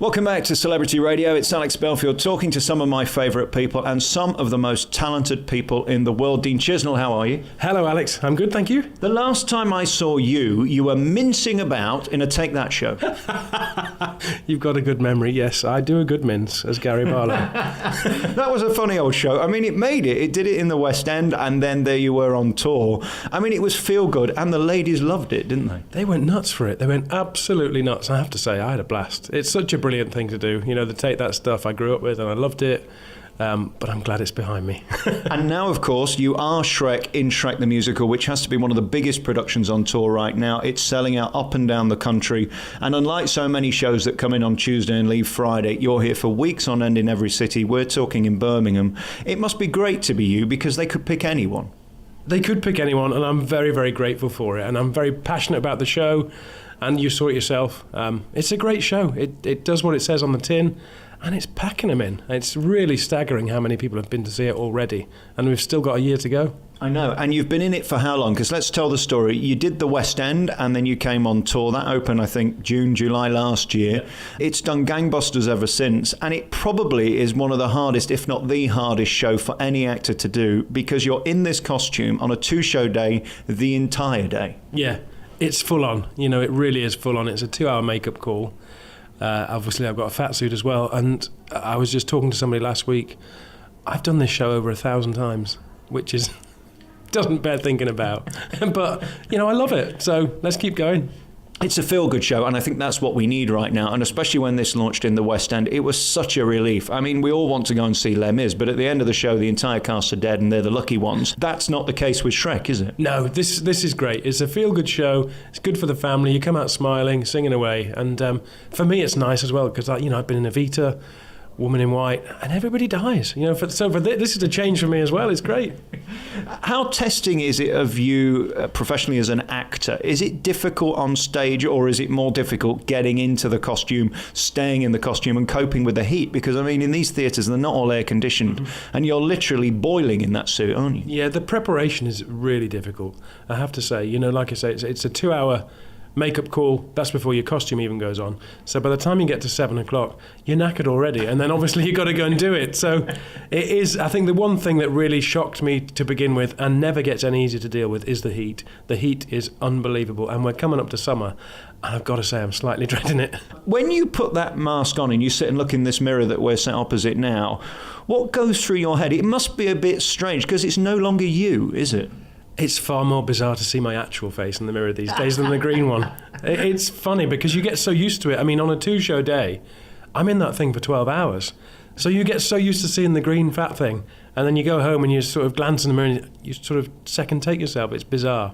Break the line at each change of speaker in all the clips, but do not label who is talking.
Welcome back to Celebrity Radio. It's Alex Belfield talking to some of my favourite people and some of the most talented people in the world. Dean Chisnall, how are you?
Hello, Alex. I'm good, thank you.
The last time I saw you, you were mincing about in a Take That show.
You've got a good memory. Yes, I do a good mince as Gary Barlow.
That was a funny old show. I mean, it made it. It did it in the West End, and then there you were on tour. I mean, it was feel good, and the ladies loved it, didn't they?
They went nuts for it. They went absolutely nuts. I have to say, I had a blast. It's such a brilliant thing to do. You know, the Take That stuff I grew up with, and I loved it. But I'm glad it's behind me.
And now, of course, you are Shrek in Shrek the Musical, which has to be one of the biggest productions on tour right now. It's selling out up and down the country. And unlike so many shows that come in on Tuesday and leave Friday, you're here for weeks on end in every city. We're talking in Birmingham. It must be great to be you, because they could pick anyone.
They could pick anyone, and I'm very, very grateful for it. And I'm very passionate about the show, and you saw it yourself. It's a great show. It does what it says on the tin. And it's packing them in. It's really staggering how many people have been to see it already. And we've still got a year to go.
I know. And you've been in it for how long? Because let's tell the story. You did the West End and then you came on tour. That opened, I think, June, July last year. Yeah. It's done gangbusters ever since. And it probably is one of the hardest, if not the hardest show for any actor to do, because you're in this costume on a 2-show day the entire day.
Yeah, it's full on. You know, it really is full on. It's a 2-hour makeup call. Obviously, I've got a fat suit as well, and I was just talking to somebody last week. I've done this show over 1,000 times, which is doesn't bear thinking about. But, you know, I love it, so let's keep going.
It's a feel-good show, and I think that's what we need right now, and especially when this launched in the West End, it was such a relief. I mean, we all want to go and see Les Mis, but at the end of the show, the entire cast are dead, and they're the lucky ones. That's not the case with Shrek, is it?
No, this is great. It's a feel-good show. It's good for the family. You come out smiling, singing away, and for me, it's nice as well, because I've been in Evita, Woman in White, and everybody dies. You know, this is a change for me as well. It's great.
How testing is it of you professionally as an actor? Is it difficult on stage, or is it more difficult getting into the costume, staying in the costume and coping with the heat? Because, I mean, in these theatres, they're not all air-conditioned, and you're literally boiling in that suit, aren't you?
Yeah, the preparation is really difficult, I have to say. You know, like I say, it's a 2-hour makeup call. That's before your costume even goes on. So by the time you get to 7 o'clock, you're knackered already, and then obviously you've got to go and do it. So it is, I think the one thing that really shocked me to begin with, and never gets any easier to deal with, is the heat. The heat is unbelievable, and we're coming up to summer, and I've got to say I'm slightly dreading it.
When you put that mask on and you sit and look in this mirror that we're sat opposite now, what goes through your head? It must be a bit strange, because it's no longer you, is it?
It's far more bizarre to see my actual face in the mirror these days than the green one. It's funny because you get so used to it. I mean, on a 2-show day, I'm in that thing for 12 hours. So you get so used to seeing the green fat thing, and then you go home and you sort of glance in the mirror and you sort of second take yourself. It's bizarre.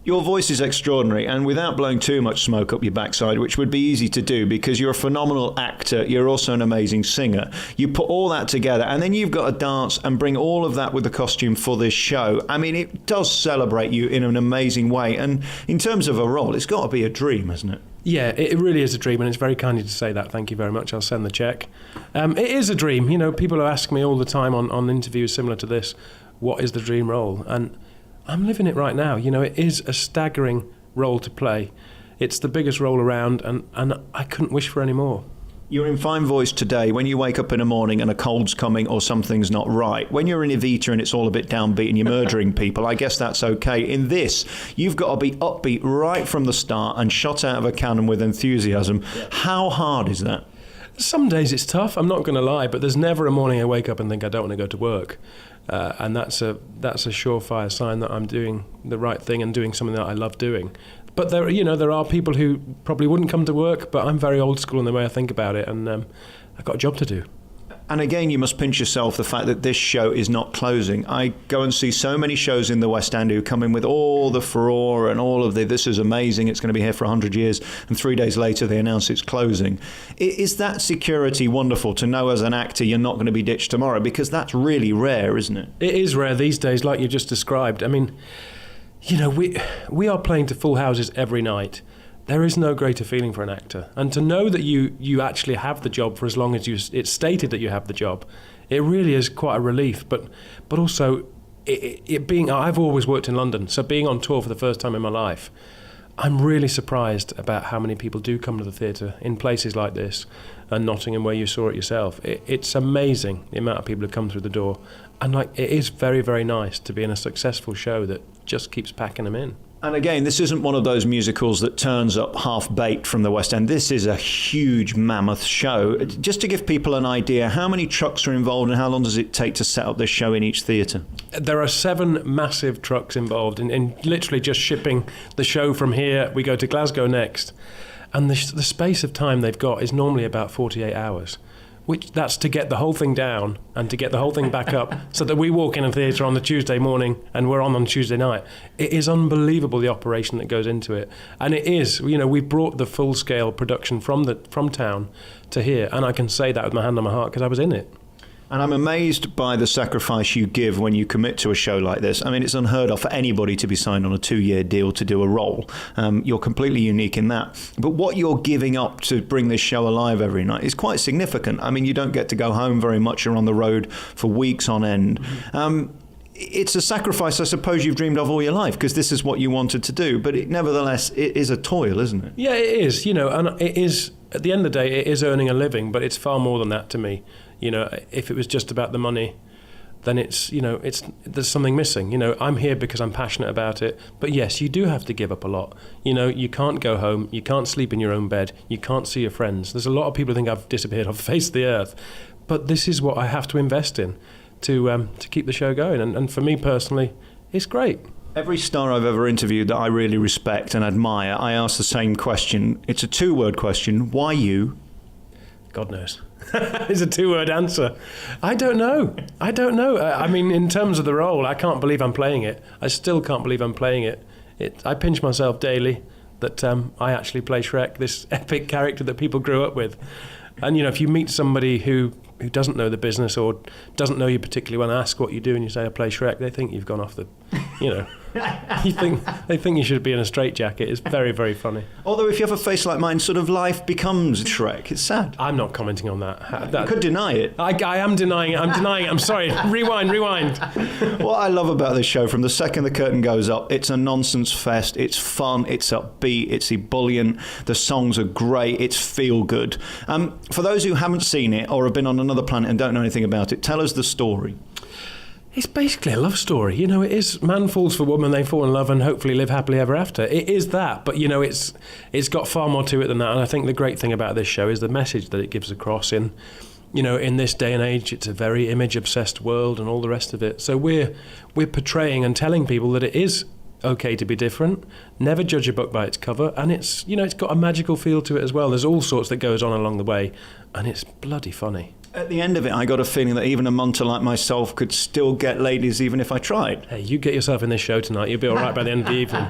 Your voice is extraordinary, and without blowing too much smoke up your backside, which would be easy to do because you're a phenomenal actor, you're also an amazing singer. You put all that together, and then you've got to dance and bring all of that with the costume for this show. I mean, it does celebrate you in an amazing way, and in terms of a role, it's got to be a dream, hasn't it?
Yeah, it really is a dream, and it's very kind of you to say that. Thank you very much. I'll send the cheque. It is a dream. You know, people ask me all the time on interviews similar to this, what is the dream role? And I'm living it right now. You know, it is a staggering role to play. It's the biggest role around, and I couldn't wish for any more.
You're in fine voice today. When you wake up in the morning and a cold's coming or something's not right, when you're in Evita and it's all a bit downbeat and you're murdering people, I guess that's okay. In this, you've got to be upbeat right from the start and shot out of a cannon with enthusiasm. Yeah. How hard is that?
Some days it's tough, I'm not going to lie, but there's never a morning I wake up and think I don't want to go to work. And that's a surefire sign that I'm doing the right thing and doing something that I love doing. But there are people who probably wouldn't come to work, but I'm very old school in the way I think about it, and I've got a job to do.
And again, you must pinch yourself the fact that this show is not closing. I go and see so many shows in the West End who come in with all the furore and all of this is amazing, it's going to be here for 100 years, and 3 days later they announce it's closing. Is that security wonderful to know as an actor you're not going to be ditched tomorrow? Because that's really rare, isn't it?
It is rare these days, like you just described. I mean, you know, we are playing to full houses every night. There is no greater feeling for an actor. And to know that you actually have the job for as long as it's stated that you have the job, it really is quite a relief. But also, it being, I've always worked in London, so being on tour for the first time in my life, I'm really surprised about how many people do come to the theatre in places like this, and Nottingham, where you saw it yourself. It's amazing the amount of people who come through the door, and like, it is very, very nice to be in a successful show that just keeps packing them in.
And again, this isn't one of those musicals that turns up half-baked from the West End. This is a huge mammoth show. Just to give people an idea, how many trucks are involved and how long does it take to set up this show in each theatre?
There are 7 massive trucks involved in literally just shipping the show from here. We go to Glasgow next. And the space of time they've got is normally about 48 hours. That's to get the whole thing down and to get the whole thing back up so that we walk in a theatre on the Tuesday morning and we're on Tuesday night. It is unbelievable, the operation that goes into it. And it is, we've brought the full-scale production from town to here, and I can say that with my hand on my heart because I was in it.
And I'm amazed by the sacrifice you give when you commit to a show like this. I mean, it's unheard of for anybody to be signed on a 2-year deal to do a role. You're completely unique in that. But what you're giving up to bring this show alive every night is quite significant. I mean, you don't get to go home very much. You're on the road for weeks on end. It's a sacrifice, I suppose, you've dreamed of all your life because this is what you wanted to do. But nevertheless, it is a toil, isn't it?
Yeah, it is. And it is, at the end of the day, it is earning a living, but it's far more than that to me. If it was just about the money, then there's something missing. I'm here because I'm passionate about it. But yes, you do have to give up a lot. You can't go home. You can't sleep in your own bed. You can't see your friends. There's a lot of people who think I've disappeared off the face of the earth. But this is what I have to invest in to keep the show going. And for me personally, it's great.
Every star I've ever interviewed that I really respect and admire, I ask the same question. It's a 2-word question. Why you?
God knows. It's a 2-word answer. I don't know. I mean, in terms of the role, I can't believe I'm playing it. I still can't believe I'm playing it. I pinch myself daily that I actually play Shrek, this epic character that people grew up with. And, if you meet somebody who doesn't know the business or doesn't know you particularly well and ask what you do and you say, I play Shrek, they think you've gone off the, they think you should be in a straitjacket. It's very, very funny.
Although if you have a face like mine, sort of life becomes Shrek. It's sad.
I'm not commenting on that.
You could deny it.
I am denying it. I'm denying it. I'm sorry. Rewind.
What I love about this show, from the second the curtain goes up, it's a nonsense fest. It's fun. It's upbeat. It's ebullient. The songs are great. It's feel good. For those who haven't seen it or have been on another planet and don't know anything about it, tell us the story.
It's basically a love story. It is man falls for woman, they fall in love and hopefully live happily ever after. It is that, but it's got far more to it than that. And I think the great thing about this show is the message that it gives across in this day and age. It's a very image-obsessed world and all the rest of it. So we're portraying and telling people that it is okay to be different. Never judge a book by its cover, and it's got a magical feel to it as well. There's all sorts that goes on along the way, and it's bloody funny.
At the end of it, I got a feeling that even a munter like myself could still get ladies even if I tried.
Hey, you get yourself in this show tonight, you'll be all right by the end of the evening.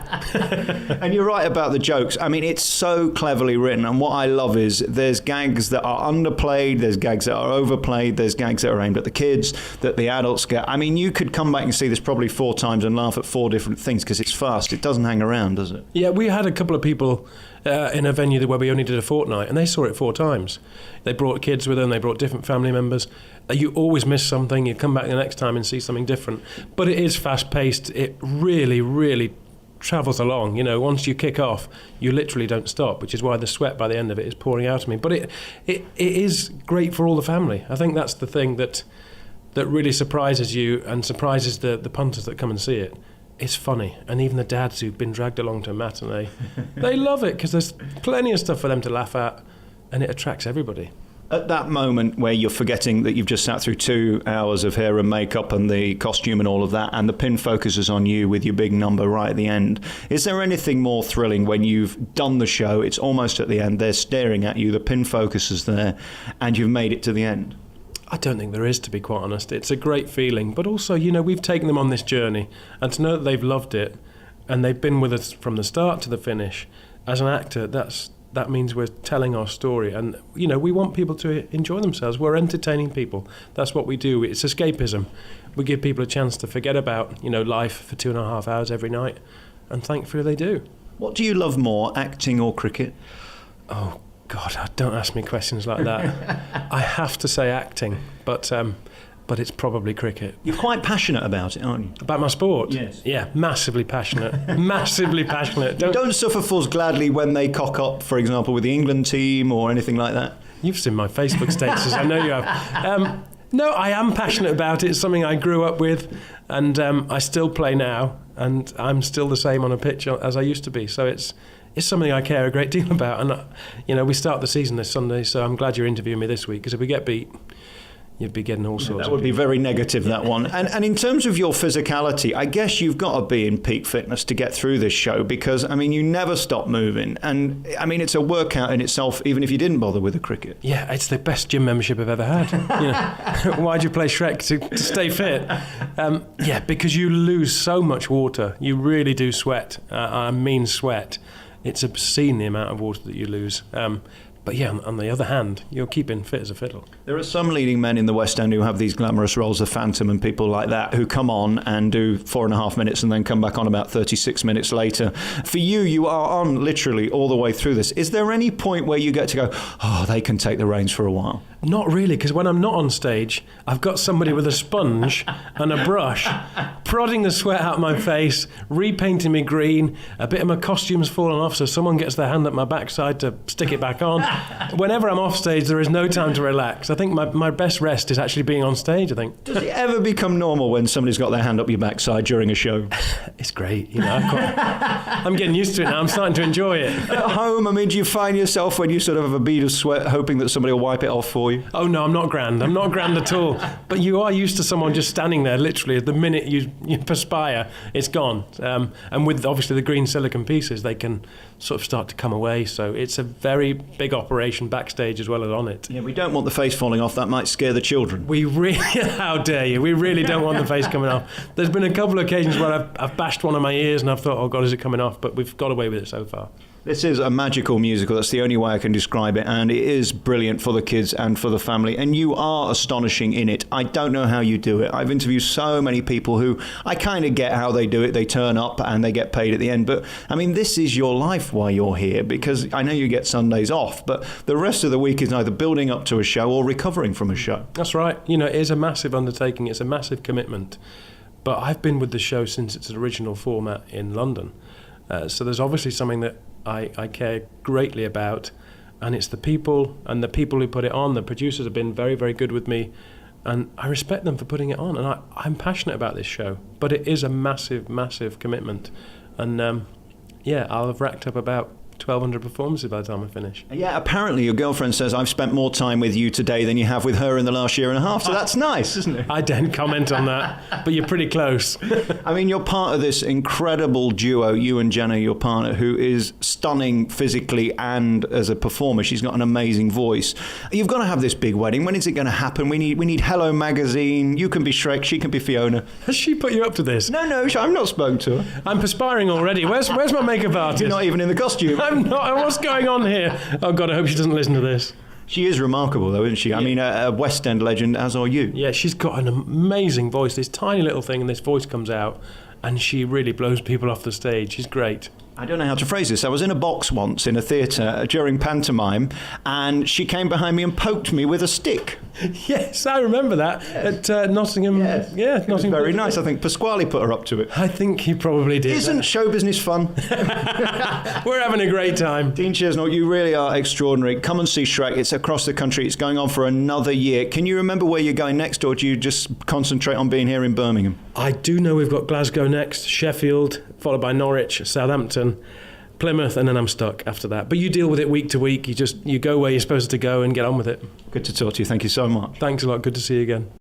And you're right about the jokes. I mean, it's so cleverly written, and what I love is there's gags that are underplayed, there's gags that are overplayed, there's gags that are aimed at the kids, that the adults get. I mean, you could come back and see this probably 4 times and laugh at 4 different things because it's fast. It doesn't hang around, does it?
Yeah, we had a couple of people in a venue where we only did a fortnight, and they saw it 4 times. They brought kids with them, they brought different family members. You always miss something, you come back the next time and see something different. But it is fast-paced, it really, really travels along. Once you kick off, you literally don't stop, which is why the sweat by the end of it is pouring out of me. But it is great for all the family. I think that's the thing that really surprises you and surprises the punters that come and see it. It's funny, and even the dads who've been dragged along to a matinee, they love it because there's plenty of stuff for them to laugh at, and it attracts everybody.
At that moment where you're forgetting that you've just sat through 2 hours of hair and makeup and the costume and all of that, and the pin focuses on you with your big number right at the end, is there anything more thrilling when you've done the show, it's almost at the end, they're staring at you, the pin focus is there, and you've made it to the end?
I don't think there is, to be quite honest. It's a great feeling, but also, we've taken them on this journey, and to know that they've loved it, and they've been with us from the start to the finish, as an actor, that means we're telling our story, and we want people to enjoy themselves. We're entertaining people. That's what we do. It's escapism. We give people a chance to forget about life for 2.5 hours every night, and thankfully they do.
What do you love more, acting or cricket?
Oh God, don't ask me questions like that. I have to say acting, but but it's probably cricket.
You're quite passionate about it, aren't you?
About my sport?
Yes.
Yeah, massively passionate. Massively passionate.
Don't suffer fools gladly when they cock up, for example, with the England team or anything like that?
You've seen my Facebook statuses, I know you have. No, I am passionate about it. It's something I grew up with, and I still play now, and I'm still the same on a pitch as I used to be. So it's something I care a great deal about. And, we start the season this Sunday, so I'm glad you're interviewing me this week, because if we get beat, you'd be getting all sorts.
That would be very negative, that one. And in terms of your physicality, I guess you've got to be in peak fitness to get through this show because, you never stop moving. And, it's a workout in itself, even if you didn't bother with the cricket.
Yeah, it's the best gym membership I've ever had. Why'd you play Shrek? To stay fit? Yeah, because you lose so much water. You really do sweat. I mean sweat. It's obscene the amount of water that you lose. But yeah, on the other hand, you're keeping fit as a fiddle. There
are some leading men in the West End who have these glamorous roles of Phantom and people like that who come on and do 4.5 minutes and then come back on about 36 minutes later. For you, you are on literally all the way through this. Is there any point where you get to go, oh, they can take the reins for a while?
Not really, because when I'm not on stage, I've got somebody with a sponge and a brush prodding the sweat out of my face, repainting me green, a bit of my costume's fallen off, so someone gets their hand up my backside to stick it back on. Whenever I'm off stage, there is no time to relax. I think my best rest is actually being on stage, I think.
Does it ever become normal when somebody's got their hand up your backside during a show?
It's great, I'm getting used to it now. I'm starting to enjoy it.
At home, do you find yourself when you sort of have a bead of sweat hoping that somebody will wipe it off for you?
Oh no, I'm not grand. I'm not grand at all. But you are used to someone just standing there, literally. The minute you perspire, it's gone. And with obviously the green silicone pieces, they can sort of start to come away. So it's a very big operation backstage as well as on it.
Yeah, we don't want the face falling off. That might scare the children.
We really, how dare you? We really don't want the face coming off. There's been a couple of occasions where I've bashed one of my ears and I've thought, oh God, is it coming off? But we've got away with it so far.
This is a magical musical. That's the only way I can describe it. And it is brilliant for the kids and for the family. And you are astonishing in it. I don't know how you do it. I've interviewed so many people who I kind of get how they do it. They turn up and they get paid at the end. But, this is your life while you're here, because I know you get Sundays off, but the rest of the week is either building up to a show or recovering from a show.
That's right. It is a massive undertaking. It's a massive commitment. But I've been with the show since its original format in London. So there's obviously something that I care greatly about, and it's the people and the people who put it on. The producers have been very, very good with me, and I respect them for putting it on, and I'm passionate about this show, but it is a massive, massive commitment. And I'll have racked up about 1,200 performances by the time I finish.
Yeah, apparently your girlfriend says I've spent more time with you today than you have with her in the last year and a half, so that's nice, isn't it?
I don't comment on that, but you're pretty close.
You're part of this incredible duo, you and Jenna, your partner, who is stunning physically and as a performer. She's got an amazing voice. You've got to have this big wedding. When is it going to happen? We need Hello Magazine. You can be Shrek, she can be Fiona.
Has she put you up to this?
No, I've not spoken to her.
I'm perspiring already. Where's my makeup artist?
You're not even in the costume.
I'm not. What's going on here? Oh God, I hope she doesn't listen to this.
She is remarkable though, isn't she?
Yeah.
A West End legend, as are you.
Yeah, she's got an amazing voice. This tiny little thing and this voice comes out and she really blows people off the stage. She's great.
I don't know how to phrase this. I was in a box once in a theatre during pantomime, and she came behind me and poked me with a stick.
Yes, I remember that at Nottingham.
Yes.
Yeah,
Nottingham. It was very nice. I think Pasquale put her up to it.
I think he probably did.
Isn't show business fun?
We're having a great time.
Dean Chisnall, you really are extraordinary. Come and see Shrek. It's across the country. It's going on for another year. Can you remember where you're going next, or do you just concentrate on being here in Birmingham?
I do know we've got Glasgow next, Sheffield, followed by Norwich, Southampton, Plymouth, and then I'm stuck after that. But you deal with it week to week. You go where you're supposed to go and get on with it.
Good to talk to you. Thank you so much.
Thanks a lot. Good to see you again.